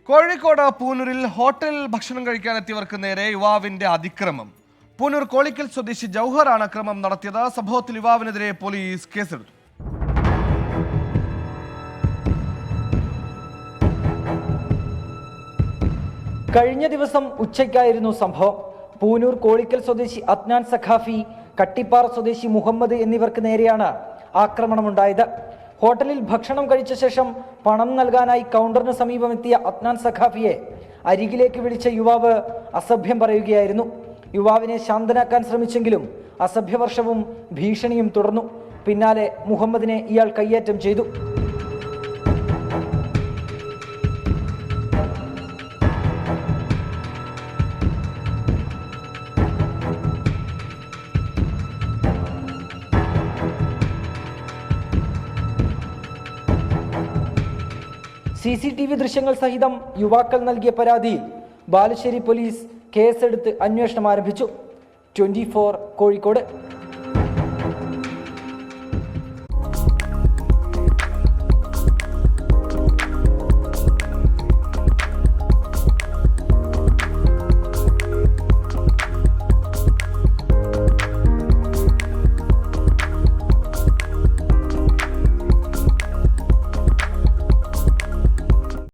കോഴിക്കോട് പൂനൂരിൽ ഹോട്ടലിൽ ഭക്ഷണം കഴിക്കാനെത്തിയവർക്ക് നേരെ യുവാവിന്റെ അതിക്രമം. പൂനൂർ കോളിക്കൽ സ്വദേശി ജൗഹറാണ് അക്രമം നടത്തിയത്. സംഭവത്തിൽ യുവാവിനെതിരെ പോലീസ് കേസെടുത്തു. കഴിഞ്ഞ ദിവസം ഉച്ചയ്ക്കായിരുന്നു സംഭവം. പൂനൂർ കോളിക്കൽ സ്വദേശി അദ്നാൻ സഖാഫി, കട്ടിപ്പാറ സ്വദേശി മുഹമ്മദ് എന്നിവർക്ക് നേരെയാണ് ആക്രമണമുണ്ടായത്. ഹോട്ടലിൽ ഭക്ഷണം കഴിച്ച ശേഷം പണം നൽകാനായി കൗണ്ടറിന് സമീപമെത്തിയ അദ്നാൻ സഖാഫിയെ അരികിലേക്ക് വിളിച്ച യുവാവ് അസഭ്യം പറയുകയായിരുന്നു. യുവാവിനെ ശാന്തനാക്കാൻ ശ്രമിച്ചെങ്കിലും അസഭ്യവർഷവും ഭീഷണിയും തുടർന്നു. പിന്നാലെ മുഹമ്മദിനെ ഇയാൾ കയ്യേറ്റം ചെയ്തു. CCTV ദൃശ്യങ്ങൾ സഹിതം യുവാക്കൾ നൽകിയ പരാതിയിൽ ബാലുശ്ശേരി പോലീസ് കേസെടുത്ത് അന്വേഷണം ആരംഭിച്ചു. 24 കോഴിക്കോട്.